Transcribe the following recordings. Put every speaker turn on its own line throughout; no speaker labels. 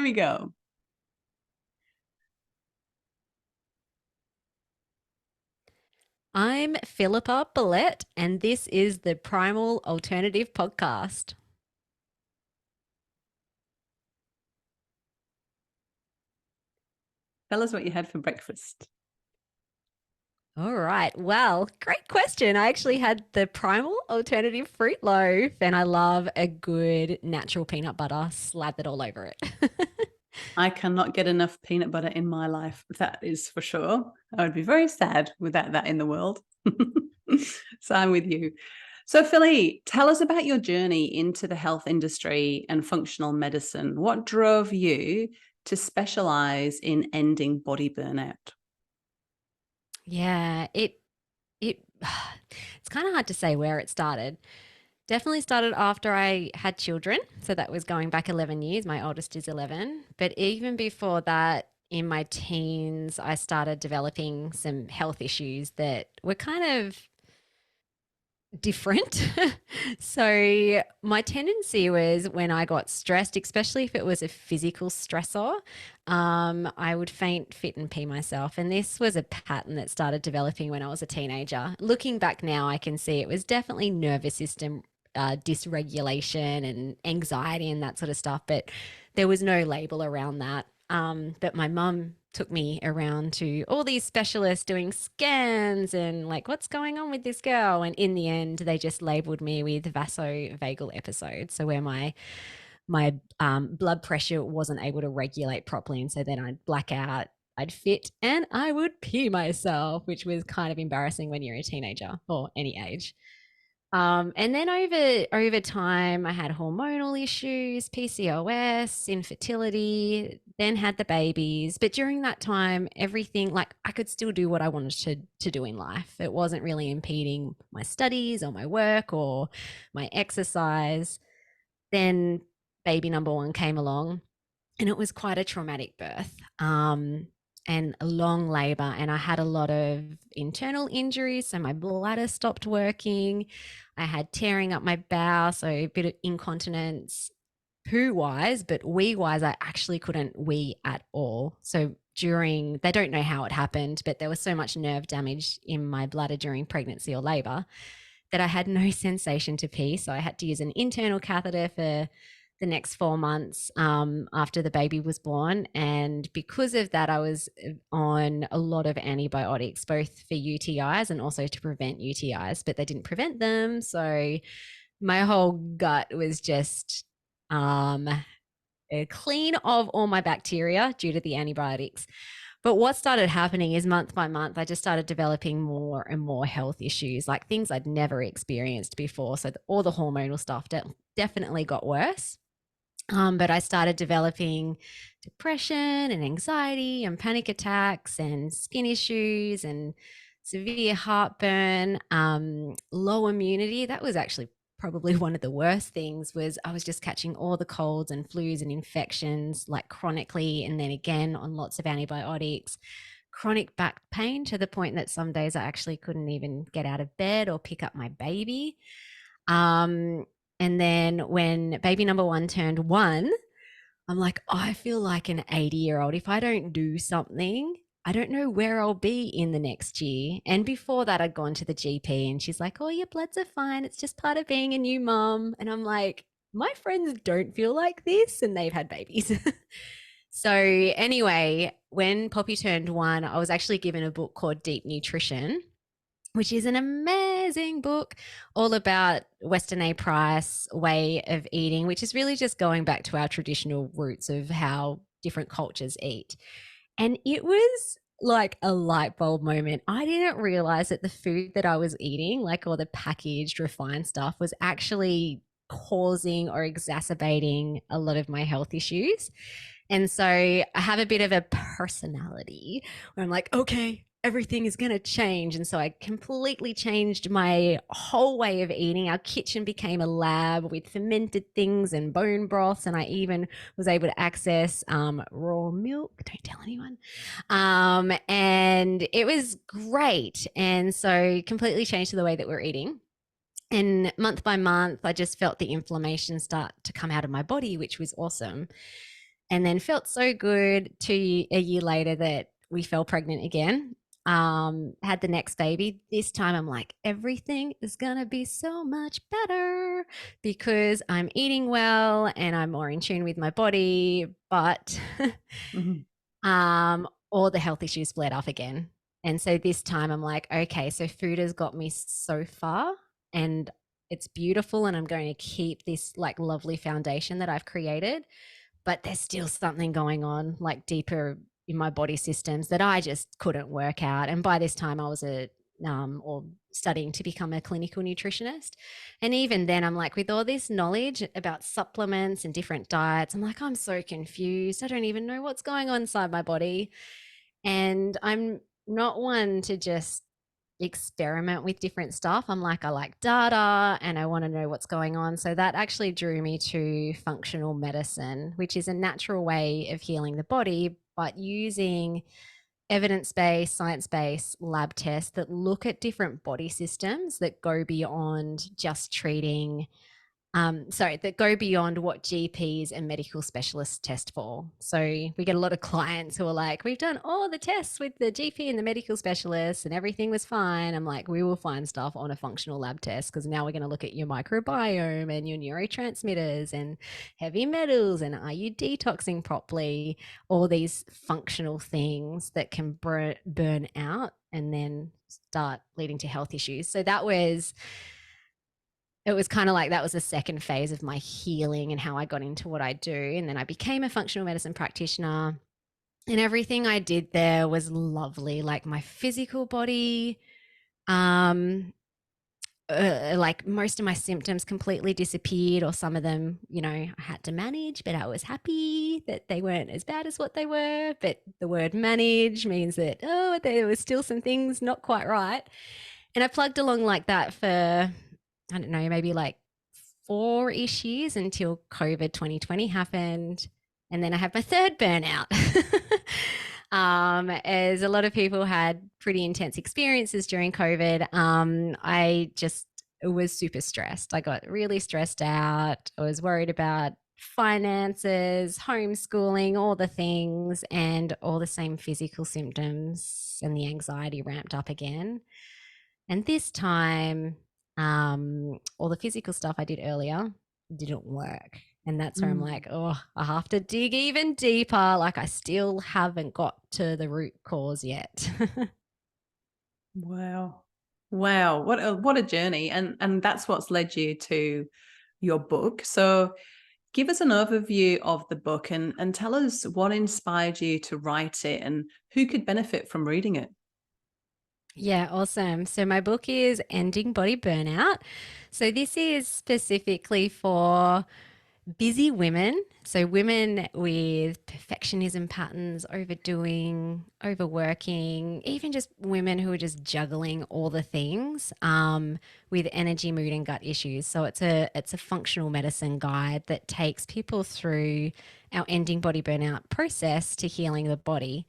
we go.
I'm Philippa Bellette, and this is the Primal Alternative Podcast.
Tell us what you had for breakfast.
All right. Well, great question. I actually had the Primal Alternative Fruit Loaf, and I love a good natural peanut butter slathered all over it.
I cannot get enough peanut butter in my life. That is for sure. I would be very sad without that in the world. So I'm with you. So Philly, tell us about your journey into the health industry and functional medicine. What drove you to specialize in ending body burnout?
Yeah, it's kind of hard to say where it started. Definitely started after I had children. So that was going back 11 years. My oldest is 11. But even before that, in my teens, I started developing some health issues that were kind of different. So my tendency was when I got stressed, especially if it was a physical stressor, I would faint, fit, and pee myself. And this was a pattern that started developing when I was a teenager. Looking back now, I can see it was definitely nervous system dysregulation and anxiety and that sort of stuff, but there was no label around that. But my mum took me around to all these specialists doing scans and like, what's going on with this girl? And in the end, they just labeled me with vasovagal episodes. So where my blood pressure wasn't able to regulate properly. And so then I'd black out, I'd fit, and I would pee myself, which was kind of embarrassing when you're a teenager or any age. And then over time, I had hormonal issues, PCOS, infertility, then had the babies. But during that time, everything like I could still do what I wanted to do in life. It wasn't really impeding my studies or my work or my exercise. Then baby number one came along, and it was quite a traumatic birth. And a long labor, and I had a lot of internal injuries, so my bladder stopped working. I had tearing up my bowel, so a bit of incontinence poo wise, but wee wise I actually couldn't wee at all. So during, they don't know how it happened, but there was so much nerve damage in my bladder during pregnancy or labor that I had no sensation to pee. So I had to use an internal catheter for the next 4 months after the baby was born. And because of that, I was on a lot of antibiotics, both for UTIs and also to prevent UTIs, but they didn't prevent them. So my whole gut was just clean of all my bacteria due to the antibiotics. But what started happening is month by month, I just started developing more and more health issues, like things I'd never experienced before. So all the hormonal stuff definitely got worse. But I started developing depression and anxiety and panic attacks and skin issues and severe heartburn, low immunity. That was actually probably one of the worst things. Was I was just catching all the colds and flus and infections like chronically, and then again on lots of antibiotics, chronic back pain to the point that some days I actually couldn't even get out of bed or pick up my baby. um, and then when baby number one turned one, I'm like, oh, I feel like an 80-year-old. If I don't do something, I don't know where I'll be in the next year. And before that, I'd gone to the GP and she's like, oh, your bloods are fine. It's just part of being a new mom. And I'm like, my friends don't feel like this and they've had babies. So, anyway, when Poppy turned one, I was actually given a book called Deep Nutrition, which is an amazing book all about Weston A. Price way of eating, which is really just going back to our traditional roots of how different cultures eat. And it was like a light bulb moment. I didn't realize that the food that I was eating, like all the packaged refined stuff, was actually causing or exacerbating a lot of my health issues. And so I have a bit of a personality where I'm like, okay, everything is going to change. And so I completely changed my whole way of eating. Our kitchen became a lab with fermented things and bone broths. And I even was able to access raw milk. Don't tell anyone. And it was great. And so completely changed the way that we're eating. And month by month, I just felt the inflammation start to come out of my body, which was awesome. and then felt so good a year later that we fell pregnant again. Had the next baby. This time I'm like, everything is gonna be so much better because I'm eating well and I'm more in tune with my body. But all the health issues flared up again. And so this time I'm like, okay, so food has got me so far and it's beautiful and I'm going to keep this like lovely foundation that I've created, but there's still something going on like deeper in my body systems that I just couldn't work out. And by this time I was or studying to become a clinical nutritionist. And even then I'm like, with all this knowledge about supplements and different diets, I'm like, I'm so confused. I don't even know what's going on inside my body. And I'm not one to just experiment with different stuff. I'm like, I like data and I want to know what's going on. So that actually drew me to functional medicine, which is a natural way of healing the body, but using evidence-based, science-based lab tests that look at different body systems that go beyond just treating that go beyond what GPs and medical specialists test for. So we get a lot of clients who are like, we've done all the tests with the GP and the medical specialists and everything was fine. I'm like, we will find stuff on a functional lab test because now we're going to look at your microbiome and your neurotransmitters and heavy metals and are you detoxing properly? All these functional things that can burn out and then start leading to health issues. So it was kind of like that was the second phase of my healing and how I got into what I do. And then I became a functional medicine practitioner and everything I did there was lovely. Like my physical body, like most of my symptoms completely disappeared or some of them, I had to manage, but I was happy that they weren't as bad as what they were. But the word manage means that, there was still some things not quite right. And I plugged along like that for, I don't know, maybe like 4-ish years until COVID 2020 happened. And then I had my third burnout. As a lot of people had pretty intense experiences during COVID, I just was super stressed. I got really stressed out. I was worried about finances, homeschooling, all the things, and all the same physical symptoms, and the anxiety ramped up again. And this time, all the physical stuff I did earlier didn't work. And that's where I'm like, I have to dig even deeper. Like I still haven't got to the root cause yet.
Wow. What a journey. And that's what's led you to your book. So give us an overview of the book and tell us what inspired you to write it and who could benefit from reading it.
Yeah, awesome. So my book is Ending Body Burnout. So this is specifically for busy women. So women with perfectionism patterns, overdoing, overworking, even just women who are just juggling all the things with energy, mood, and gut issues. So it's a functional medicine guide that takes people through our Ending Body Burnout process to healing the body.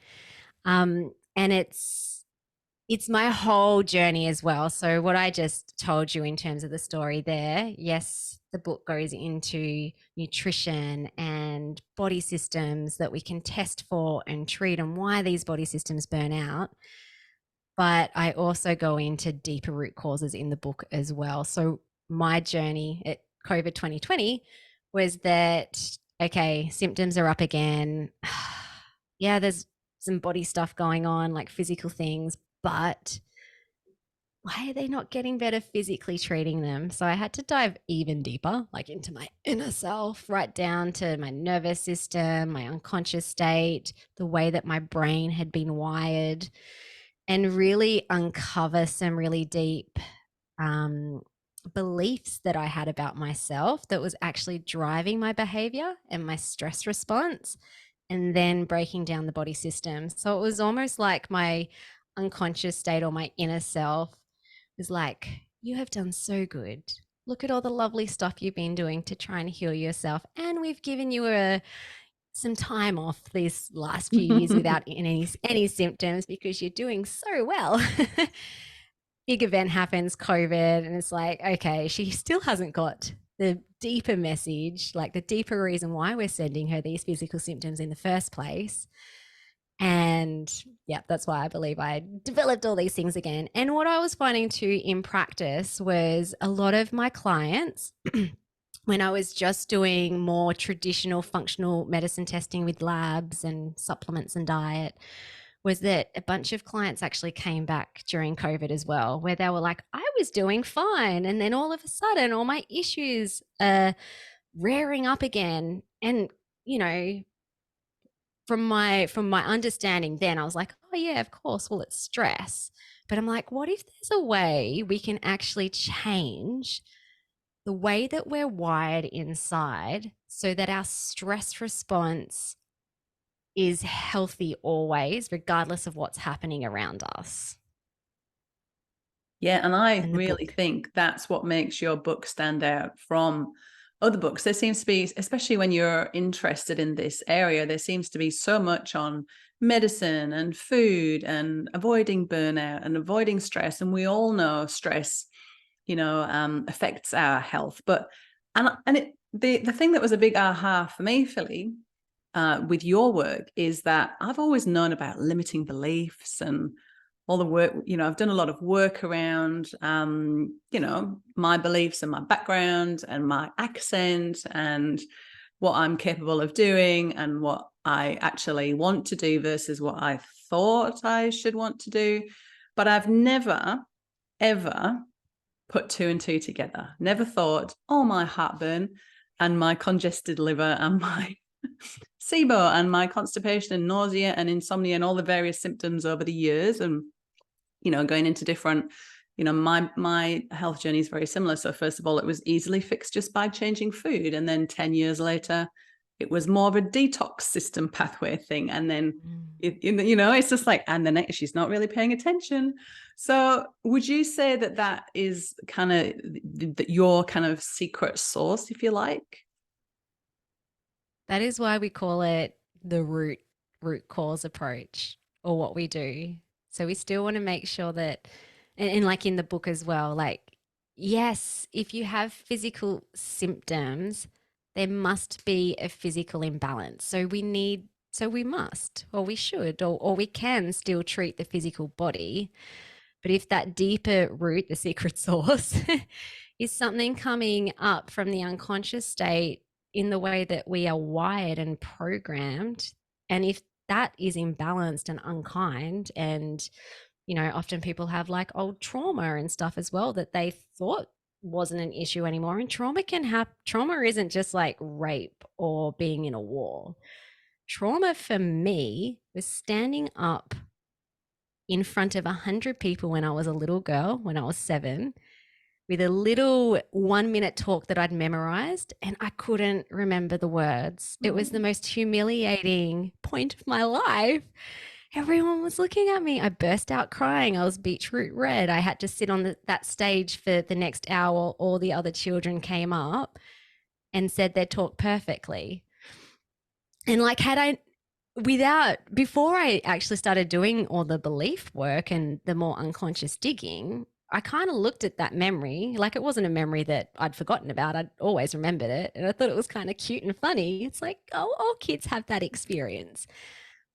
And it's my whole journey as well. So what I just told you in terms of the story there, yes, the book goes into nutrition and body systems that we can test for and treat and why these body systems burn out. But I also go into deeper root causes in the book as well. So my journey at COVID 2020 was that, okay, symptoms are up again. Yeah, there's some body stuff going on, like physical things, but why are they not getting better physically treating them? So I had to dive even deeper, like into my inner self, right down to my nervous system, my unconscious state, the way that my brain had been wired, and really uncover some really deep beliefs that I had about myself that was actually driving my behavior and my stress response, and then breaking down the body system. So it was almost like my unconscious state or my inner self was like, you have done so good. Look at all the lovely stuff you've been doing to try and heal yourself. And we've given you some time off these last few years without any symptoms because you're doing so well. Big event happens, COVID, and it's like, okay, she still hasn't got the deeper message, like the deeper reason why we're sending her these physical symptoms in the first place. And yeah, that's why I believe I developed all these things again. And what I was finding too in practice was a lot of my clients, when I was just doing more traditional functional medicine testing with labs and supplements and diet, was that a bunch of clients actually came back during COVID as well, where they were like, I was doing fine. And then all of a sudden, all my issues are rearing up again. And, you know, from my understanding then, I was like, oh yeah, of course, well, it's stress. But I'm like, what if there's a way we can actually change the way that we're wired inside so that our stress response is healthy always, regardless of what's happening around us?
Yeah, and I
And the
really
book.
think that's what makes your book stand out from other books. There seems to be, especially when you're interested in this area, there seems to be so much on medicine and food and avoiding burnout and avoiding stress. And we all know stress, affects our health. But the thing that was a big aha for me, Philly, with your work is that I've always known about limiting beliefs and all the work, I've done a lot of work around, my beliefs and my background and my accent and what I'm capable of doing and what I actually want to do versus what I thought I should want to do. But I've never, ever put two and two together. Never thought, oh, my heartburn and my congested liver and my SIBO and my constipation and nausea and insomnia and all the various symptoms over the years and going into different, my health journey is very similar. So first of all, it was easily fixed just by changing food. And then 10 years later, it was more of a detox system pathway thing. And then, it's just like, and the next, she's not really paying attention. So would you say that is kind of your kind of secret sauce, if you like?
That is why we call it the root cause approach, or what we do. So we still want to make sure that, and like in the book as well, like, yes, if you have physical symptoms, there must be a physical imbalance. So we must, or we should, or we can still treat the physical body. But if that deeper root, the secret sauce, is something coming up from the unconscious state in the way that we are wired and programmed, and if that is imbalanced and unkind, and often people have like old trauma and stuff as well that they thought wasn't an issue anymore. And trauma isn't just like rape or being in a war. Trauma for me was standing up in front of 100 people when I was a little girl, when I was 7, with a little 1-minute talk that I'd memorized, and I couldn't remember the words. It was the most humiliating point of my life. Everyone was looking at me. I burst out crying. I was beetroot red. I had to sit on that stage for the next hour. All the other children came up and said their talk perfectly. And like, before I actually started doing all the belief work and the more unconscious digging, I kind of looked at that memory like it wasn't a memory that I'd forgotten about. I'd always remembered it. And I thought it was kind of cute and funny. It's like, oh, all kids have that experience.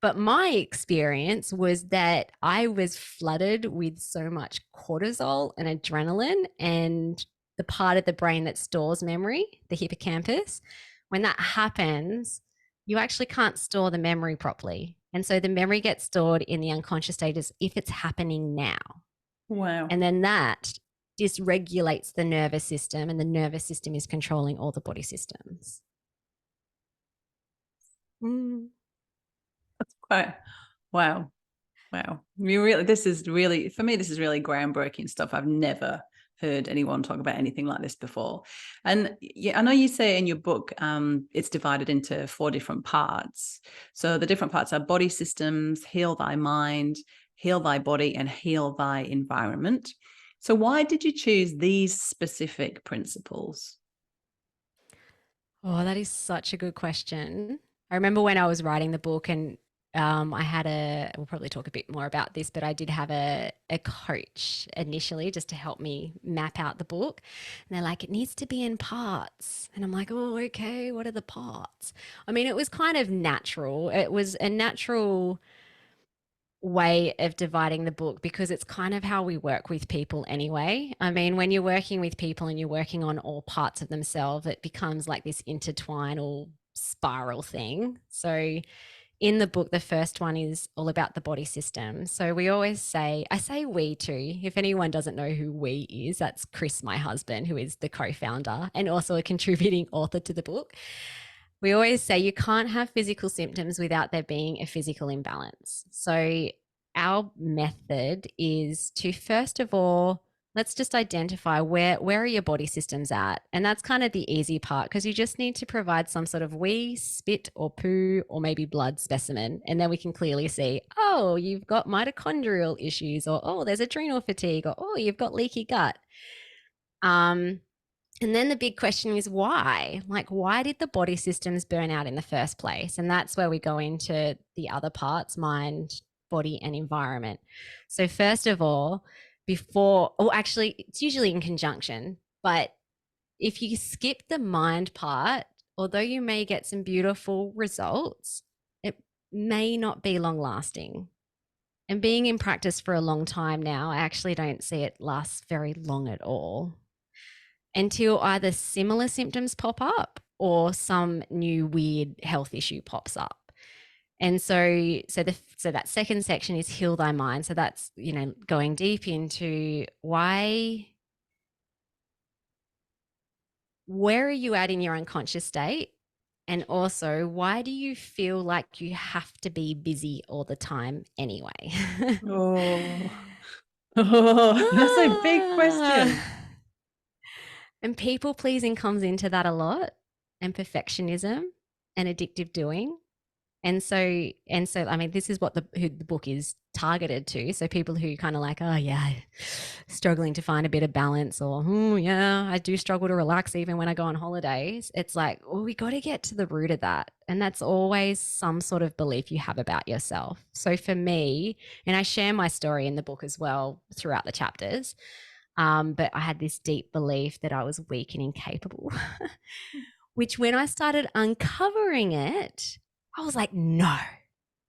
But my experience was that I was flooded with so much cortisol and adrenaline, and the part of the brain that stores memory, the hippocampus, when that happens, you actually can't store the memory properly. And so the memory gets stored in the unconscious state as if it's happening now.
Wow.
And then that dysregulates the nervous system, and the nervous system is controlling all the body systems.
That's quite, wow. This is really groundbreaking stuff. I've never heard anyone talk about anything like this before. And yeah, I know you say in your book, it's divided into 4 different parts. So the different parts are body systems, heal thy mind, heal thy body, and heal thy environment. So why did you choose these specific principles?
Oh, that is such a good question. I remember when I was writing the book, and we'll probably talk a bit more about this, but I did have a coach initially just to help me map out the book. And they're like, it needs to be in parts. And I'm like, oh, okay, what are the parts? I mean, it was kind of natural. It was a natural way of dividing the book because it's kind of how we work with people anyway. I mean, when you're working with people and you're working on all parts of themselves, it becomes like this intertwine or spiral thing. So in the book, the first one is all about the body system. So we always say, I say we too. If anyone doesn't know who we is, that's Chris, my husband, who is the co-founder and also a contributing author to the book. We always say you can't have physical symptoms without there being a physical imbalance. So our method is to, first of all, let's just identify where are your body systems at? And that's kind of the easy part because you just need to provide some sort of wee, spit or poo or maybe blood specimen. And then we can clearly see, oh, you've got mitochondrial issues, or oh, there's adrenal fatigue, or oh, you've got leaky gut. And then the big question is why? Like, why did the body systems burn out in the first place? And that's where we go into the other parts, mind, body, and environment. So first of all, actually, it's usually in conjunction, but if you skip the mind part, although you may get some beautiful results, it may not be long lasting. And being in practice for a long time now, I actually don't see it last very long at all, until either similar symptoms pop up or some new weird health issue pops up. And so that second section is heal thy mind. So that's, going deep into where are you at in your unconscious state? And also, why do you feel like you have to be busy all the time anyway?
That's a big question.
And people pleasing comes into that a lot, and perfectionism and addictive doing. And so, I mean, this is what who the book is targeted to. So people who kind of like, oh yeah, struggling to find a bit of balance, or yeah, I do struggle to relax even when I go on holidays. It's like, well, we got to get to the root of that. And that's always some sort of belief you have about yourself. So for me, and I share my story in the book as well throughout the chapters, but I had this deep belief that I was weak and incapable, which when I started uncovering it, I was like, no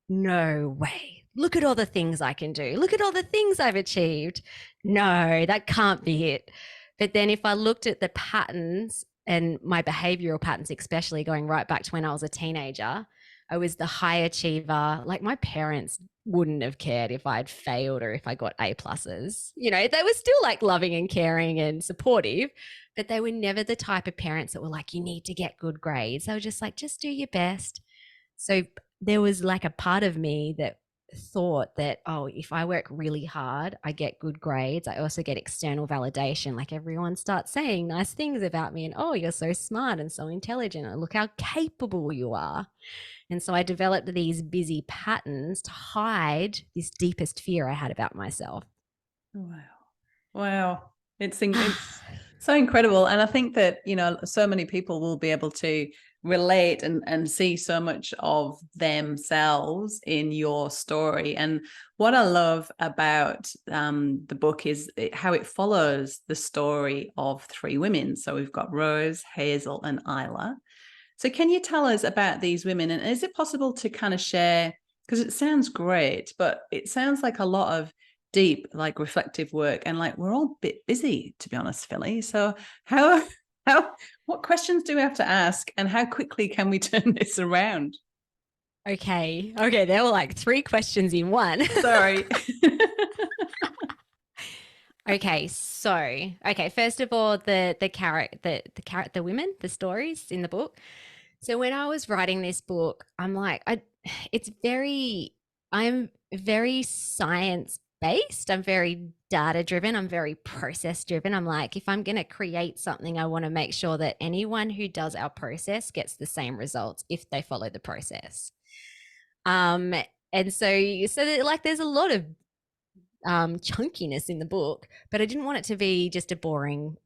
way. Look at all the things I can do. Look at all the things I've achieved. No, that can't be it. But then if I looked at the patterns and my behavioral patterns, especially going right back to when I was a teenager, I was the high achiever. Like my parents wouldn't have cared if I'd failed or if I got A pluses. They were still like loving and caring and supportive, but they were never the type of parents that were like, you need to get good grades. They were just like, just do your best. So there was like a part of me that thought that, oh, if I work really hard, I get good grades. I also get external validation. Like everyone starts saying nice things about me and, oh, you're so smart and so intelligent. And look how capable you are. And so I developed these busy patterns to hide this deepest fear I had about myself.
Wow. It's so incredible. And I think that, so many people will be able to relate and see so much of themselves in your story. And what I love about the book is how it follows the story of three women. So we've got Rose, Hazel, and Isla. So can you tell us about these women? And is it possible to kind of share, because it sounds great, but it sounds like a lot of deep, like reflective work, and like we're all a bit busy, to be honest, Philly. So what questions do we have to ask, and how quickly can we turn this around?
Okay, there were like three questions in one.
Sorry.
Okay, so first of all, the women, the stories in the book. So when I was writing this book, I'm like, I'm very science based. I'm very data driven. I'm very process driven. I'm like, if I'm going to create something, I want to make sure that anyone who does our process gets the same results if they follow the process. And so that, like, there's a lot of chunkiness in the book, but I didn't want it to be just a boring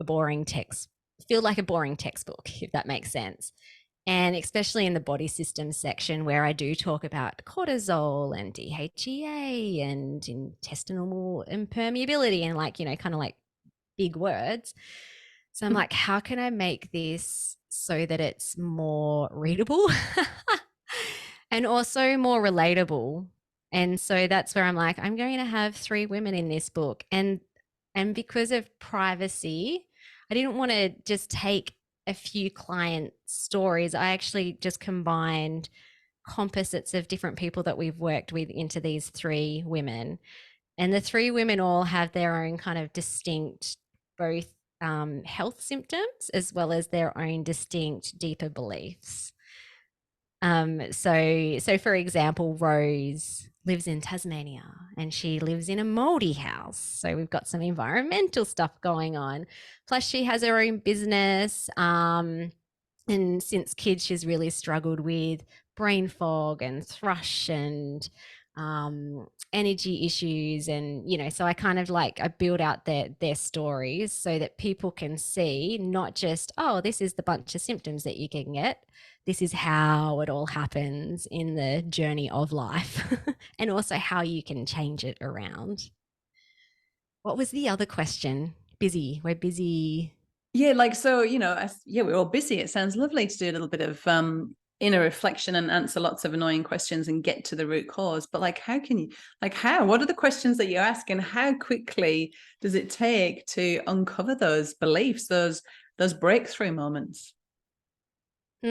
text, feel like a boring textbook, if that makes sense. And especially in the body system section where I do talk about cortisol and DHEA and intestinal impermeability and like, kind of like big words. So I'm like, how can I make this so that it's more readable and also more relatable? And so that's where I'm like, I'm going to have 3 women in this book. And because of privacy, I didn't want to just take a few client stories. I actually just combined composites of different people that we've worked with into these 3 women. And the 3 women all have their own kind of distinct, both health symptoms as well as their own distinct, deeper beliefs. So for example, Rose lives in Tasmania and she lives in a moldy house. So we've got some environmental stuff going on. Plus she has her own business. And since kids, she's really struggled with brain fog and thrush and energy issues. And, so I kind of I build out their stories so that people can see not just, oh, this is the bunch of symptoms that you can get. This is how it all happens in the journey of life and also how you can change it around. What was the other question? Busy. We're busy.
Yeah, so, we're all busy. It sounds lovely to do a little bit of inner reflection and answer lots of annoying questions and get to the root cause. But what are the questions that you ask, and how quickly does it take to uncover those beliefs, those breakthrough moments?
I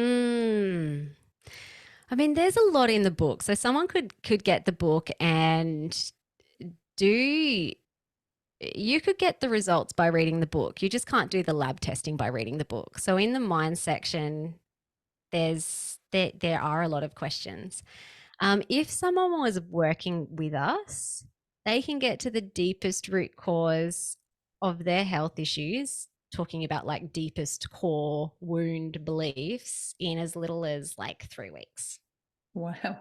mean, there's a lot in the book. So someone could get the book and you could get the results by reading the book. You just can't do the lab testing by reading the book. So in the mind section, there are a lot of questions. If someone was working with us, they can get to the deepest root cause of their health issues, talking about deepest core wound beliefs, in as little as 3 weeks.
Wow.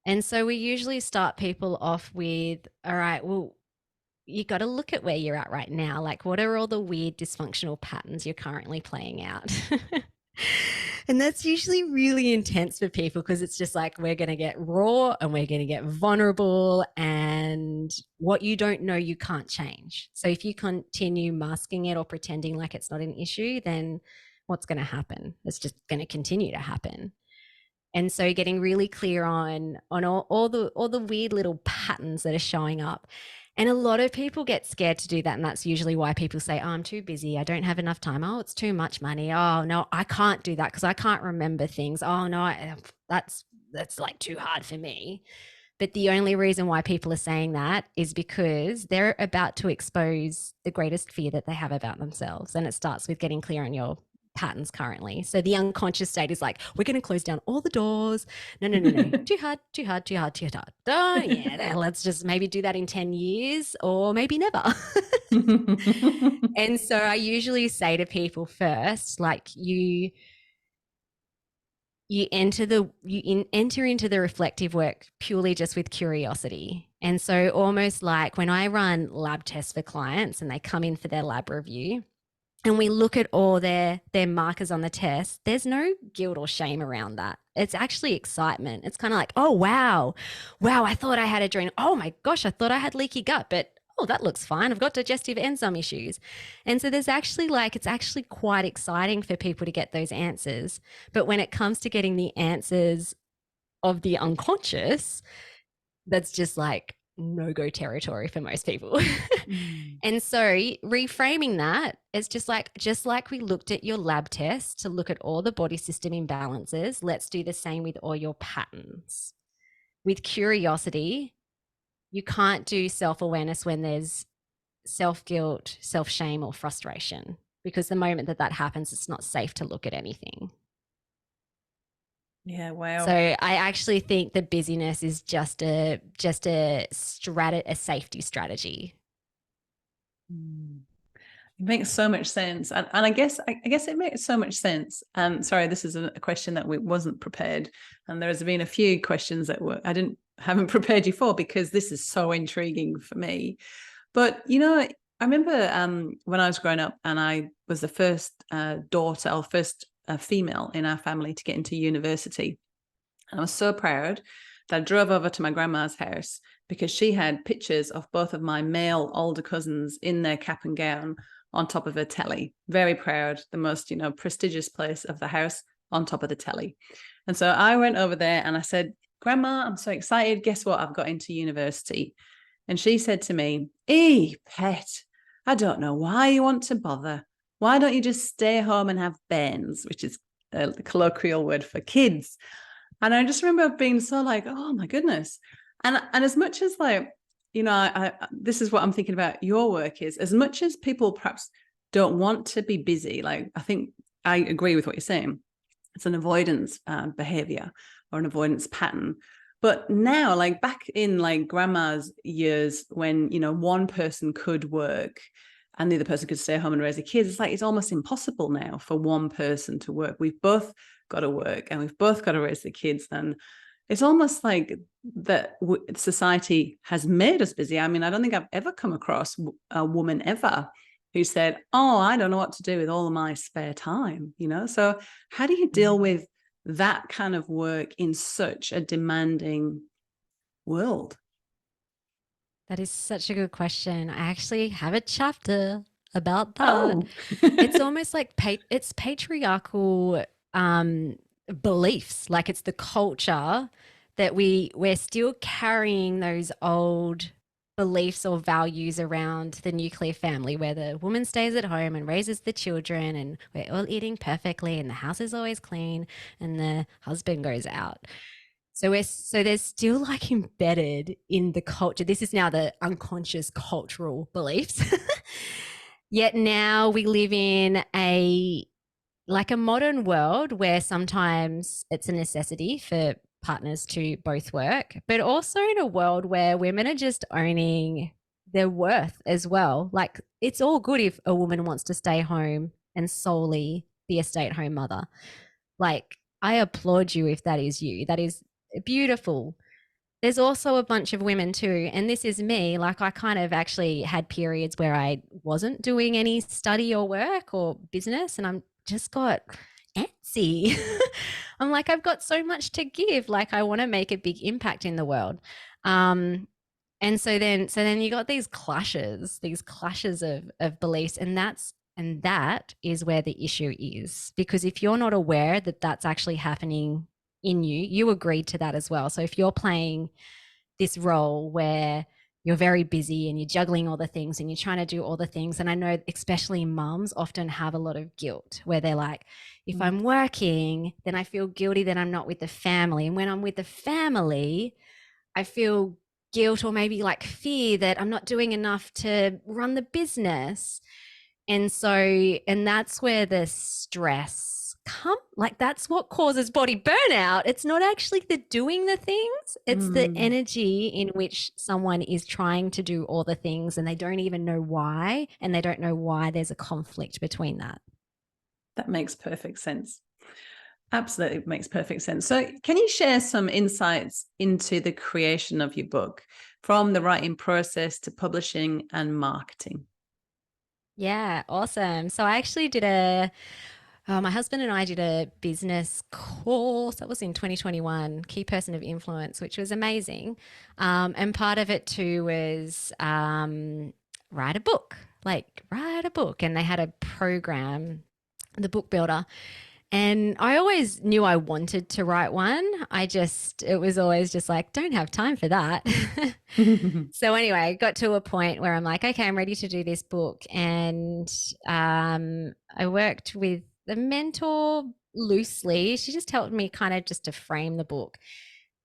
And so we usually start people off with, all right, well, you got to look at where you're at right now. What are all the weird dysfunctional patterns you're currently playing out? And that's usually really intense for people because it's just we're going to get raw and we're going to get vulnerable, and what you don't know, you can't change. So if you continue masking it or pretending like it's not an issue, then what's going to happen? It's just going to continue to happen. And so getting really clear on all the weird little patterns that are showing up. And a lot of people get scared to do that. And that's usually why people say, oh, I'm too busy. I don't have enough time. Oh, it's too much money. Oh, no, I can't do that because I can't remember things. Oh, no, that's too hard for me. But the only reason why people are saying that is because they're about to expose the greatest fear that they have about themselves. And it starts with getting clear on your patterns currently. So the unconscious state is we're going to close down all the doors. No. Too hard. Oh, yeah, let's just maybe do that in 10 years or maybe never. And so I usually say to people first, you enter into the reflective work purely just with curiosity. And so almost when I run lab tests for clients and they come in for their lab review, and we look at all their markers on the test, there's no guilt or shame around that. It's actually excitement. It's kind of oh, wow, I thought I had adrenal. Oh my gosh, I thought I had leaky gut, but oh, that looks fine. I've got digestive enzyme issues. And so there's actually it's actually quite exciting for people to get those answers. But when it comes to getting the answers of the unconscious, that's just no-go territory for most people. And so reframing that, it's just like we looked at your lab test to look at all the body system imbalances, let's do the same with all your patterns. With curiosity, you can't do self-awareness when there's self-guilt, self-shame, or frustration, because the moment that happens, it's not safe to look at anything.
Yeah, wow.
So I actually think the busyness is just a safety strategy.
It makes so much sense, and I guess it makes so much sense. Sorry, this is a question that wasn't prepared, and there's been a few questions that I haven't prepared you for because this is so intriguing for me. But I remember when I was growing up and I was the first daughter, or first a female in our family to get into university. And I was so proud that I drove over to my grandma's house because she had pictures of both of my male older cousins in their cap and gown on top of her telly. Very proud, the most, prestigious place of the house on top of the telly. And so I went over there and I said, Grandma, I'm so excited. Guess what? I've got into university. And she said to me, Pet, I don't know why you want to bother. Why don't you just stay home and have bairns, which is a colloquial word for kids. And I just remember being so like, oh my goodness. And as much as like, this is what I'm thinking about your work is, as much as people perhaps don't want to be busy, like I think I agree with what you're saying. It's an avoidance behavior or an avoidance pattern. But now, like back in like grandma's years when, one person could work and the other person could stay home and raise the kids, it's like it's almost impossible now for one person to work. We've both got to work and we've both got to raise the kids. And it's almost like that society has made us busy. I mean, I don't think I've ever come across a woman ever who said, oh, I don't know what to do with all of my spare time, So how do you deal with that kind of work in such a demanding world?
That is such a good question. I actually have a chapter about that.
Oh.
It's almost like it's patriarchal beliefs, like it's the culture that we're still carrying those old beliefs or values around the nuclear family where the woman stays at home and raises the children and we're all eating perfectly and the house is always clean and the husband goes out. So there's still like embedded in the culture. This is now the unconscious cultural beliefs. Yet now we live in a modern world where sometimes it's a necessity for partners to both work, but also in a world where women are just owning their worth as well. Like it's all good if a woman wants to stay home and solely be a stay-at-home mother. Like I applaud you if that is you. That is beautiful. There's also a bunch of women too, and this is me. Like I kind of actually had periods where I wasn't doing any study or work or business, and I'm just got antsy. I'm like, I've got so much to give. Like I want to make a big impact in the world. And so then you got these clashes of beliefs, and that is where the issue is. Because if you're not aware that that's actually happening in you, you agreed to that as well. So if you're playing this role where you're very busy and you're juggling all the things and you're trying to do all the things, and I know especially mums often have a lot of guilt where they're like, if I'm working, then I feel guilty that I'm not with the family. And when I'm with the family, I feel guilt or maybe like fear that I'm not doing enough to run the business. And that's where the stress that's what causes body burnout. It's not actually the doing the things, it's the energy in which someone is trying to do all the things and they don't even know why, and they don't know why there's a conflict between that.
That makes perfect sense. Absolutely makes perfect sense. So can you share some insights into the creation of your book, from the writing process to publishing and marketing?
Yeah, awesome. So I actually did my husband and I did a business course. That was in 2021, Key Person of Influence, which was amazing. And part of it too was write a book. And they had a program, the Book Builder. And I always knew I wanted to write one. It was always just like, don't have time for that. So anyway, I got to a point where I'm like, okay, I'm ready to do this book. And I worked with the mentor loosely. She just helped me kind of just to frame the book.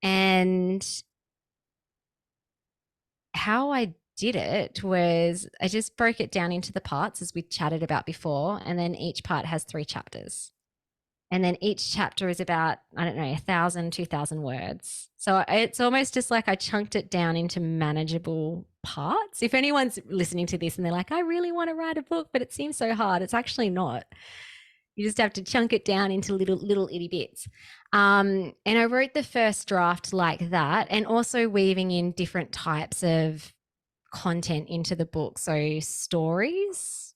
And how I did it was I just broke it down into the parts as we chatted about before. And then each part has 3 chapters. And then each chapter is about, 1,000, 2,000 words. So it's almost just like I chunked it down into manageable parts. If anyone's listening to this and they're like, I really want to write a book, but it seems so hard, it's actually not. You just have to chunk it down into little itty bits. And I wrote the first draft like that, and also weaving in different types of content into the book. So case stories,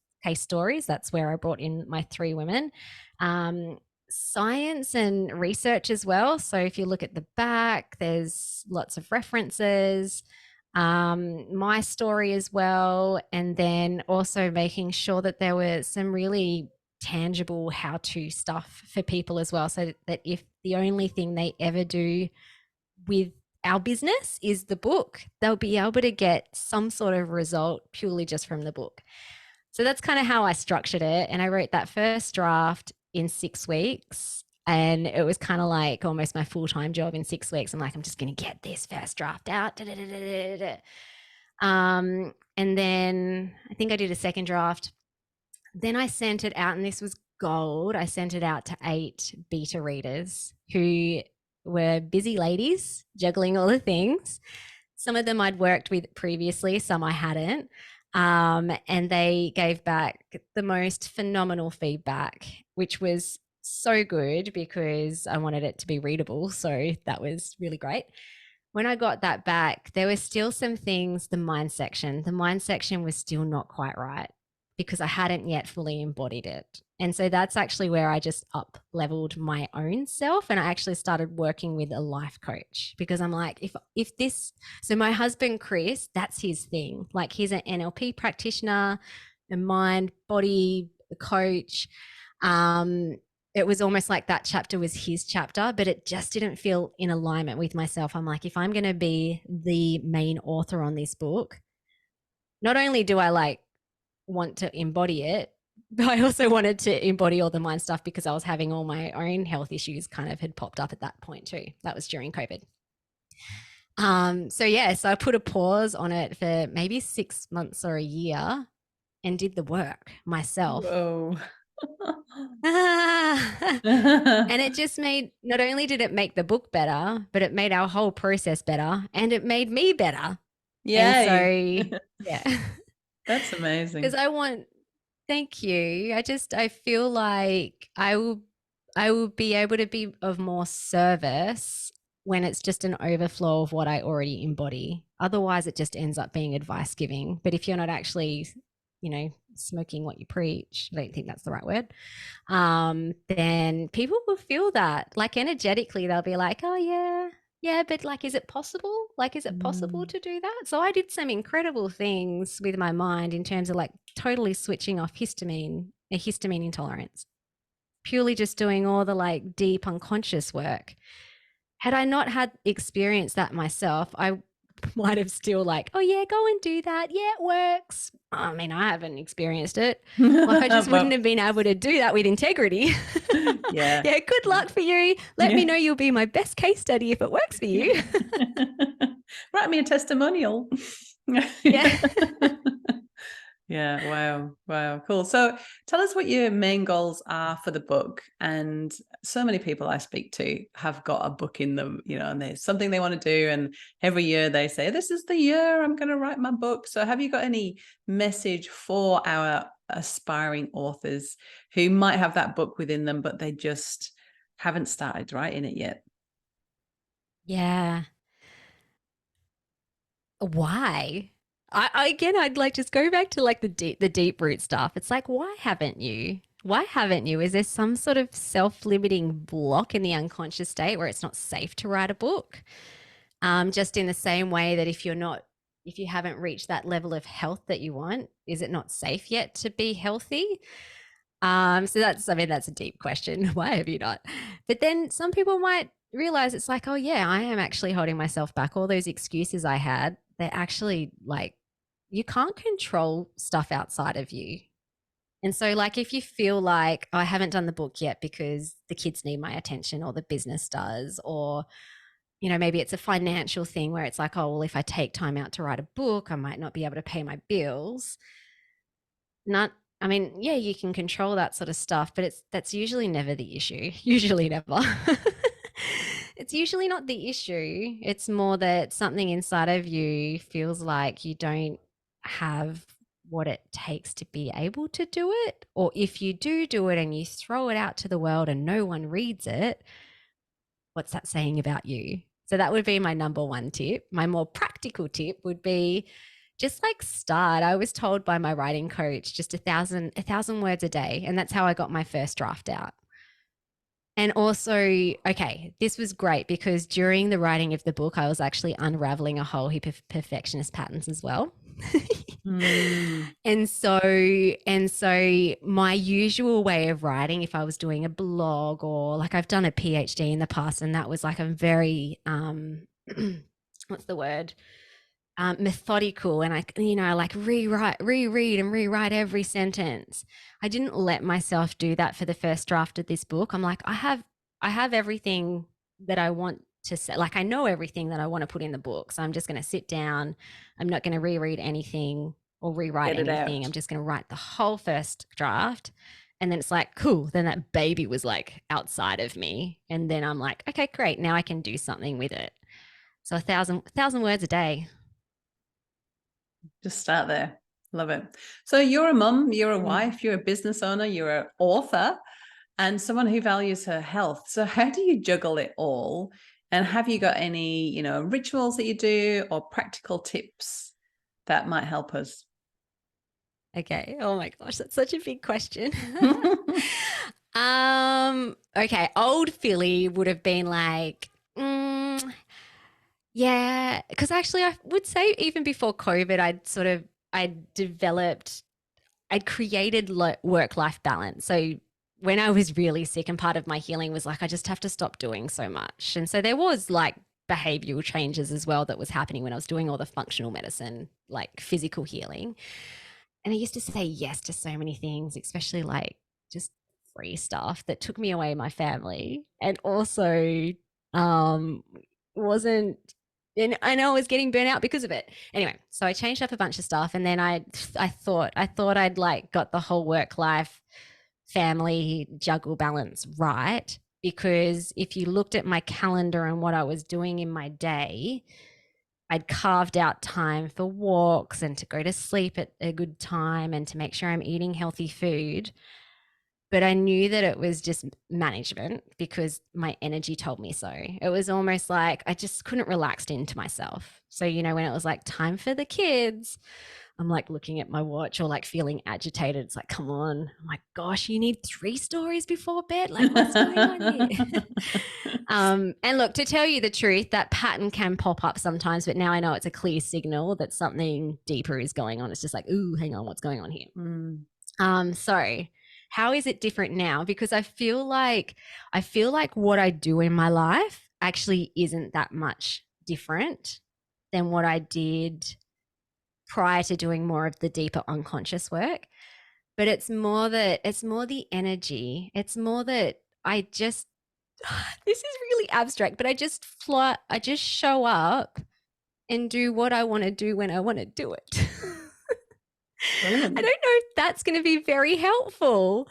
that's where I brought in my 3 women. science and research as well. So if you look at the back, there's lots of references, my story as well, and then also making sure that there were some really tangible how-to stuff for people as well, so that if the only thing they ever do with our business is the book, they'll be able to get some sort of result purely just from the book. So that's kind of how I structured it. And I wrote that first draft in 6 weeks. And it was kind of like almost my full-time job in 6 weeks. I'm like, I'm just going to get this first draft out. And then I think I did a second draft. Then I sent it out, and this was gold. I sent it out to 8 beta readers who were busy ladies juggling all the things. Some of them I'd worked with previously, some I hadn't. And they gave back the most phenomenal feedback, which was so good because I wanted it to be readable. So that was really great. When I got that back, there were still some things, the mind section was still not quite right because I hadn't yet fully embodied it. And so that's actually where I just up leveled my own self. And I actually started working with a life coach because I'm like, if this, so my husband, Chris, that's his thing. Like he's an NLP practitioner, a mind body coach. It was almost like that chapter was his chapter, but it just didn't feel in alignment with myself. I'm like, if I'm going to be the main author on this book, not only do I want to embody it, but I also wanted to embody all the mind stuff because I was having all my own health issues kind of had popped up at that point too. That was during COVID. So I put a pause on it for maybe 6 months or a year and did the work myself.
Whoa.
And it just not only did it make the book better, but it made our whole process better and it made me better.
Yay.
And so, yeah.
That's amazing.
Because thank you. I feel like I will be able to be of more service when it's just an overflow of what I already embody. Otherwise, it just ends up being advice giving. But if you're not actually, smoking what you preach, I don't think that's the right word, then people will feel that. Like energetically, they'll be like, oh, yeah, but is it possible? Is it possible to do that? So I did some incredible things with my mind in terms of totally switching off histamine intolerance, purely just doing all the deep unconscious work. Had I not had experienced that myself, I might have still oh yeah, go and do that. Yeah, it works. I mean, I haven't experienced it. I just wouldn't have been able to do that with integrity.
Yeah.
Yeah, good luck for you. Let me know you'll be my best case study if it works for you.
Write me a testimonial.
Yeah.
Yeah. Wow. Cool. So tell us what your main goals are for the book. And so many people I speak to have got a book in them, and there's something they want to do. And every year they say, this is the year I'm going to write my book. So have you got any message for our aspiring authors who might have that book within them, but they just haven't started writing it yet?
Yeah. Why? I'd just go back to the deep root stuff. It's why haven't you? Why haven't you? Is there some sort of self-limiting block in the unconscious state where it's not safe to write a book? Just in the same way that if you haven't reached that level of health that you want, is it not safe yet to be healthy? So that's a deep question. Why have you not? But then some people might realize it's oh yeah, I am actually holding myself back. All those excuses I had, they're actually you can't control stuff outside of you. And so if you feel oh, I haven't done the book yet because the kids need my attention or the business does, or, maybe it's a financial thing where it's oh, well, if I take time out to write a book, I might not be able to pay my bills. Yeah, you can control that sort of stuff, but that's usually never the issue. Usually never. It's usually not the issue. It's more that something inside of you feels like you don't have what it takes to be able to do it. Or if you do it and you throw it out to the world and no one reads it, what's that saying about you? So that would be my number one tip. My more practical tip would be just start. I was told by my writing coach just 1,000 words a day. And that's how I got my first draft out. And also, okay, this was great because during the writing of the book, I was actually unraveling a whole heap of perfectionist patterns as well.
Mm.
And so my usual way of writing, if I was doing a blog or like I've done a PhD in the past, and that was like a very what's the word? Methodical, and I like reread and rewrite every sentence. I didn't let myself do that for the first draft of this book. I'm like, I have everything that I want to say. Like I know everything that I want to put in the book. So I'm just going to sit down. I'm not going to reread anything or rewrite
Get it
anything.
out.
I'm just going to write the whole first draft. And then it's like, cool. Then that baby was like outside of me. And then I'm like, okay, great. Now I can do something with it. So 1,000 words a day.
Just start there. Love it. So you're a mum, you're a
Mm.
wife, you're a business owner, you're an author, and someone who values her health. So how do you juggle it all? And have you got any, rituals that you do or practical tips that might help us?
Okay. Oh my gosh, that's such a big question. Okay. Old Philly would have been like, yeah, because actually I would say even before COVID, I'd created work-life balance. So when I was really sick, and part of my healing was like, I just have to stop doing so much. And so there was like behavioral changes as well that was happening when I was doing all the functional medicine, like physical healing. And I used to say yes to so many things, especially like just free stuff that took me away my family, and also um wasn't and I know I was getting burnt out because of it. Anyway, so I changed up a bunch of stuff, and then I thought I'd like got the whole work life family juggle balance right, because if you looked at my calendar and what I was doing in my day, I'd carved out time for walks and to go to sleep at a good time and to make sure I'm eating healthy food. But I knew that it was just management because my energy told me so. It was almost like I just couldn't relax into myself. So, when it was like time for the kids, I'm like looking at my watch or like feeling agitated. It's like, come on. I'm like, gosh, you need 3 stories before bed. Like, what's going on here? And look, to tell you the truth, that pattern can pop up sometimes, but now I know it's a clear signal that something deeper is going on. It's just like, ooh, hang on, what's going on here? So how is it different now? Because I feel like what I do in my life actually isn't that much different than what I did prior to doing more of the deeper unconscious work. But it's more the energy. It's more that I just this is really abstract, but I just show up and do what I want to do when I want to do it. I don't know if that's going to be very helpful,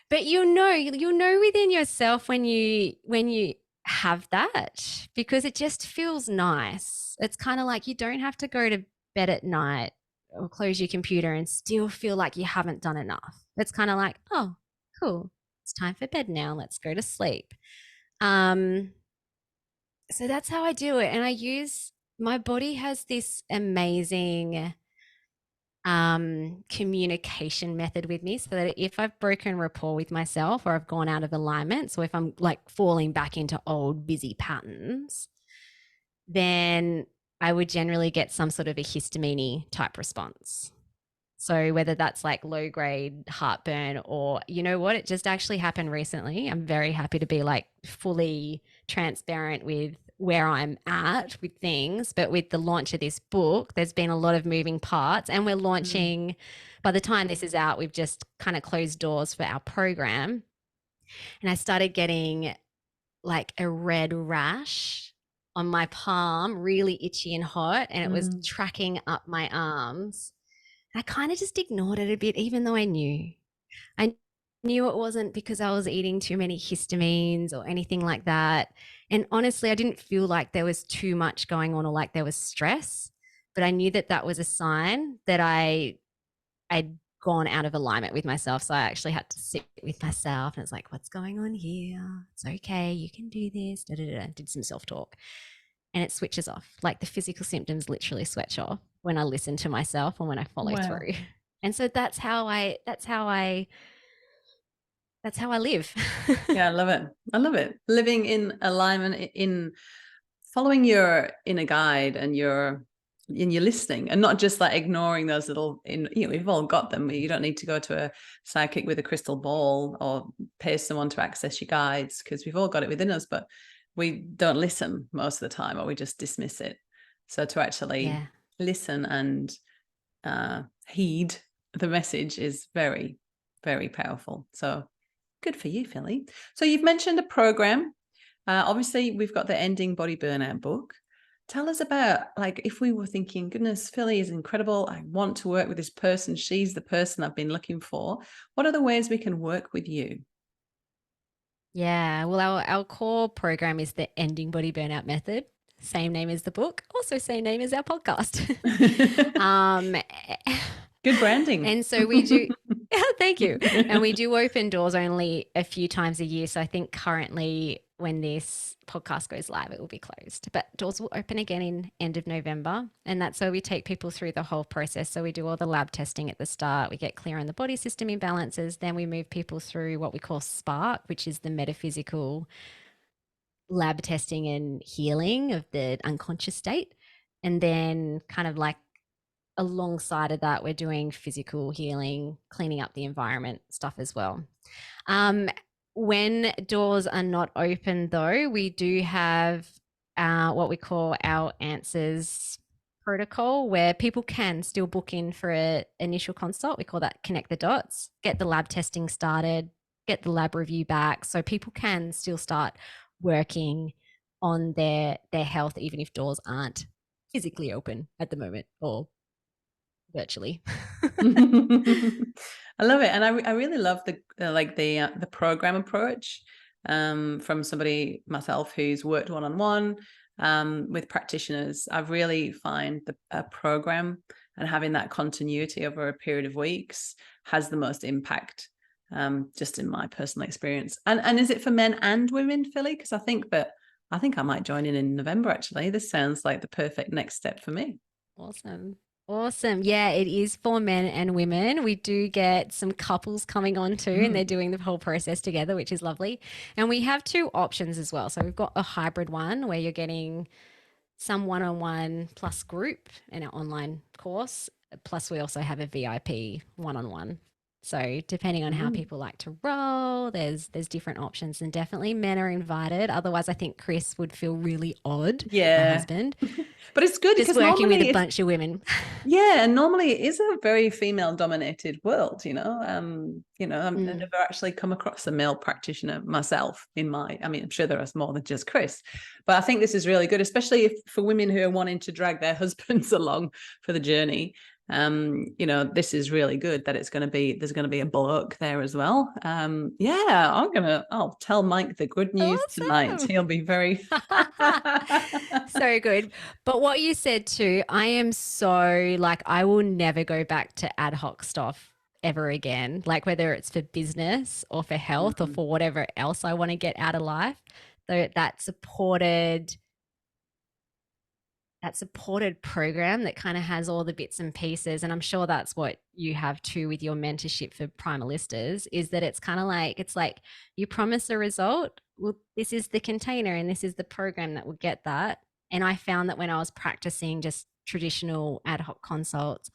but you'll know within yourself when you have that, because it just feels nice. It's kind of like you don't have to go to bed at night or close your computer and still feel like you haven't done enough. It's kind of like, oh, cool. It's time for bed now. Let's go to sleep. So that's how I do it. And my body has this amazing communication method with me, so that if I've broken rapport with myself or I've gone out of alignment, so if I'm like falling back into old busy patterns, then I would generally get some sort of a histamine type response. So whether that's like low grade heartburn, or you know what, it just actually happened recently. I'm very happy to be like fully transparent with where I'm at with things. But with the launch of this book, there's been a lot of moving parts, and we're launching, by the time this is out, we've just kind of closed doors for our program. And I started getting like a red rash on my palm, really itchy and hot, and it was tracking up my arms. I kind of just ignored it a bit, even though I knew it wasn't because I was eating too many histamines or anything like that. And honestly, I didn't feel like there was too much going on or like there was stress, but I knew that was a sign that I'd gone out of alignment with myself. So I actually had to sit with myself, and it's like, what's going on here? It's okay. You can do this. Did some self-talk, and it switches off. Like the physical symptoms literally switch off when I listen to myself and when I follow through. And so that's how I that's how I live.
Yeah, I love it. I love it. Living in alignment, in following your inner guide and your listening, and not just like ignoring those little we've all got them. You don't need to go to a psychic with a crystal ball or pay someone to access your guides, because we've all got it within us, but we don't listen most of the time, or we just dismiss it. So to actually listen and heed the message is very, very powerful. So good for you, Philly. So you've mentioned a program. Obviously, we've got the Ending Body Burnout book. Tell us about, like, if we were thinking, goodness, Philly is incredible. I want to work with this person. She's the person I've been looking for. What are the ways we can work with you?
Yeah, well, our core program is the Ending Body Burnout Method. Same name as the book, also same name as our podcast.
Good branding.
And so we do, thank you. And we do open doors only a few times a year. So I think currently when this podcast goes live, it will be closed. But doors will open again in end of November. And that's where we take people through the whole process. So we do all the lab testing at the start. We get clear on the body system imbalances. Then we move people through what we call Spark, which is the metaphysical lab testing and healing of the unconscious state. And then kind of like alongside of that, we're doing physical healing, cleaning up the environment stuff as well. When doors are not open, though, we do have what we call our answers protocol, where people can still book in for an initial consult. We call that connect the dots, get the lab testing started, get the lab review back. So people can still start working on their health, even if doors aren't physically open at the moment or virtually.
I love it, and I really love the program approach from somebody myself who's worked one-on-one with practitioners. I really find a program and having that continuity over a period of weeks has the most impact, just in my personal experience. And is it for men and women, Philly? Because I think I might join in November. Actually, this sounds like the perfect next step for me.
Awesome. Yeah, it is for men and women. We do get some couples coming on too, and they're doing the whole process together, which is lovely. And we have two options as well. So we've got a hybrid one where you're getting some one-on-one plus group in our online course. Plus we also have a VIP one-on-one. So depending on how people like to roll, there's different options, and definitely men are invited. Otherwise, I think Chris would feel really odd.
Yeah,
my husband.
But it's good
just working with a bunch of women.
Yeah, and normally it is a very female-dominated world. I've never actually come across a male practitioner myself. I'm sure there are more than just Chris, but I think this is really good, especially for women who are wanting to drag their husbands along for the journey. This is really good that there's going to be a bloke there as well. I'll tell Mike the good news tonight. He'll be very
so good. But what you said too, I am so like, I will never go back to ad hoc stuff ever again. Like whether it's for business or for health or for whatever else I want to get out of life, that supported program that kind of has all the bits and pieces. And I'm sure that's what you have too with your mentorship for primalistas, is that it's kind of like, it's like you promise a result. Well, this is the container and this is the program that will get that. And I found that when I was practicing just traditional ad hoc consults,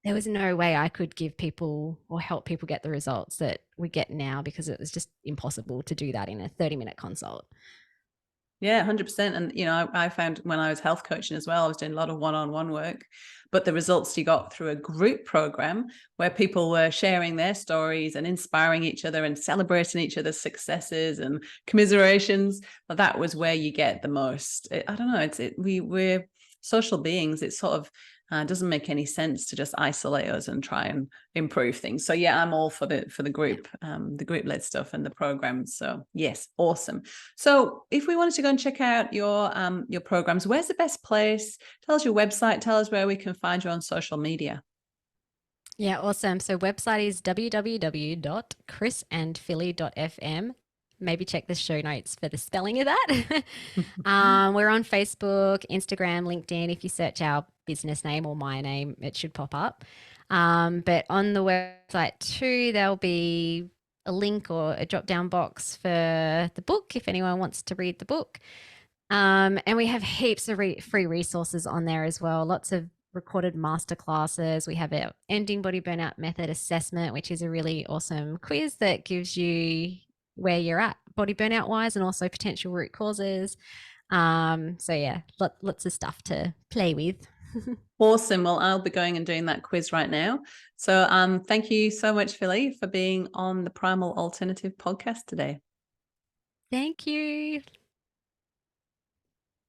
there was no way I could give people or help people get the results that we get now, because it was just impossible to do that in a 30-minute consult.
Yeah, 100%. And, I found when I was health coaching as well, I was doing a lot of one-on-one work, but the results you got through a group program where people were sharing their stories and inspiring each other and celebrating each other's successes and commiserations, that was where you get the most. I don't know. We're social beings. It's sort of, doesn't make any sense to just isolate us and try and improve things. So yeah, I'm all for the group led stuff and the programs. So yes, awesome. So if we wanted to go and check out your programs, where's the best place? Tell us your website. Tell us where we can find you on social media.
Yeah, awesome. So website is www.chrisandphilly.fm. Maybe check the show notes for the spelling of that. We're on Facebook, Instagram, LinkedIn. If you search our business name or my name, it should pop up. But on the website too, there'll be a link or a drop down box for the book if anyone wants to read the book. And we have heaps of free resources on there as well. Lots of recorded masterclasses. We have our Ending Body Burnout Method assessment, which is a really awesome quiz that gives you where you're at body burnout wise and also potential root causes. So yeah, lots of stuff to play with.
Awesome. Well, I'll be going and doing that quiz right now. So thank you so much, Philly, for being on the Primal Alternative Podcast today.
Thank you.